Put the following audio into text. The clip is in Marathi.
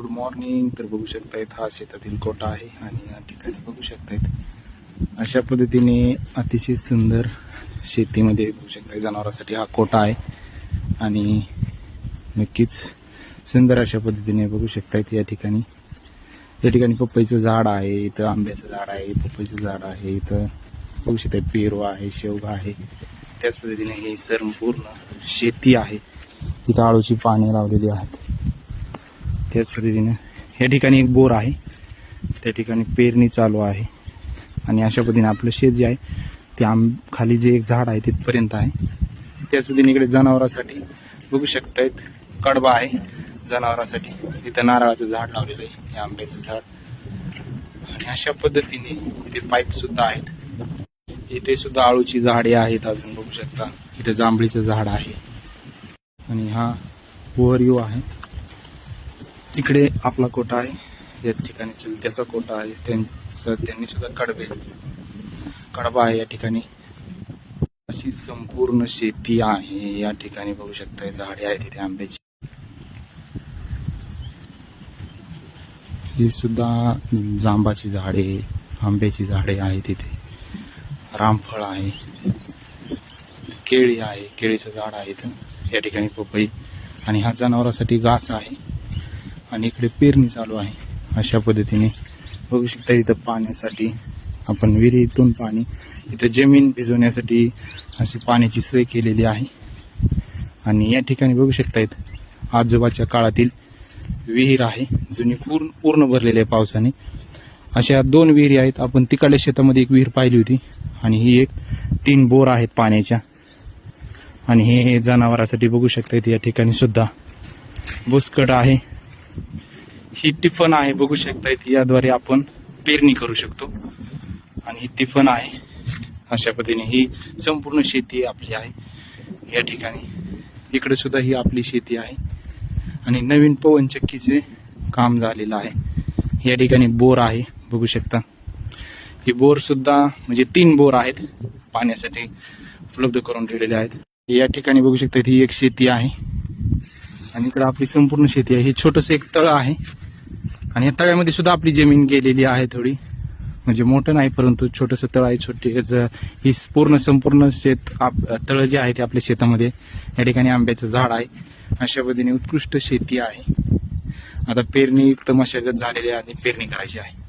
Good morning. तर बघू शकतायत हा शेतातील कोटा आहे आणि या ठिकाणी बघू शकतायत अशा पद्धतीने अतिशय सुंदर शेतीमध्ये बघू शकताय जनावरांसाठी हा कोटा आहे आणि नक्कीच सुंदर अशा पद्धतीने बघू शकतायत. या ठिकाणी पपईचं झाड आहे, इथं आंब्याचं झाड आहे, पपईचं झाड आहे, इथं बघू शकताय पेरू आहे, शेवगा आहे. त्याच पद्धतीने ही संपूर्ण शेती आहे. इथं आळूची पाने लावलेली आहेत. त्याच पद्धतीने या ठिकाणी एक बोर आहे, त्या ठिकाणी पेरणी चालू आहे आणि अशा पद्धतीने आपलं शेत जे आहे ते खाली जे एक झाड आहे तिथपर्यंत आहे. त्याच पद्धतीने इकडे जनावरांसाठी बघू शकतायत कडबा आहे जनावरांसाठी. इथं नारळाचं झाड लावलेलं आहे, हे आंब्याचं झाड आणि अशा पद्धतीने इथे पाईप सुद्धा आहेत. इथे सुद्धा आळूची झाडे आहेत. अजून बघू शकता इथे जांभळीचं झाड आहे आणि हा ओव्हरव्ह्यू आहे. इकडे आपला कोटा आहे, या ठिकाणी चुलत्याचा कोटा आहे, त्यांनी सुद्धा कडबा आहे. या ठिकाणी अशी संपूर्ण शेती आहे. या ठिकाणी बघू शकता झाडे आहेत तिथे आंब्याची. ही सुद्धा जांबाची झाडे, आंब्याची झाडे आहेत तिथे. रामफळ आहे, केळी आहे, केळीचं झाड आहे इथं. या ठिकाणी पपई आणि हा जनावरांसाठी घास आहे आणि इकडे पेरणी चालू आहे. अशा पद्धतीने बघू शकता इथं पाण्यासाठी आपण विहिरीतून पाणी, इथं जमीन भिजवण्यासाठी अशी पाण्याची सोय केलेली आहे. आणि या ठिकाणी बघू शकतायत आजोबाच्या काळातील विहीर आहे, जुनी पूर्ण भरलेली आहे पावसाने. अशा 2 विहिरी आहेत. आपण तिकडल्या शेतामध्ये एक विहीर पाहिली होती आणि ही एक 3 बोर आहेत पाण्याच्या. आणि हे जनावरांसाठी बघू शकतायत या ठिकाणी सुद्धा बुसकट आहे. ही टिफन आहे, बघू शकतायत याद्वारे आपण पेरणी करू शकतो. आणि ही टिफन आहे. अशा पद्धतीने ही संपूर्ण शेती आपली आहे. या ठिकाणी इकडे सुद्धा ही आपली शेती आहे आणि नवीन पवनचक्कीचे काम झालेलं आहे. या ठिकाणी बोर आहे, बघू शकता. ही बोर सुद्धा म्हणजे 3 बोर आहेत पाण्यासाठी उपलब्ध करून ठेवलेले आहेत. या ठिकाणी बघू शकता ही एक शेती आहे आणि इकडे आपली संपूर्ण शेती आहे. हे छोटंसं एक तळ आहे आणि या तळ्यामध्ये सुद्धा आपली जमीन गेलेली आहे थोडी, म्हणजे मोठं नाही परंतु छोटंसं तळ आहे. ही संपूर्ण शेत तळ जे आहे ते आपल्या शेतामध्ये. या ठिकाणी आंब्याचं झाड आहे. अशा पद्धतीने उत्कृष्ट शेती आहे. आता पेरणी मशागत झालेली आहे आणि पेरणी करायची आहे.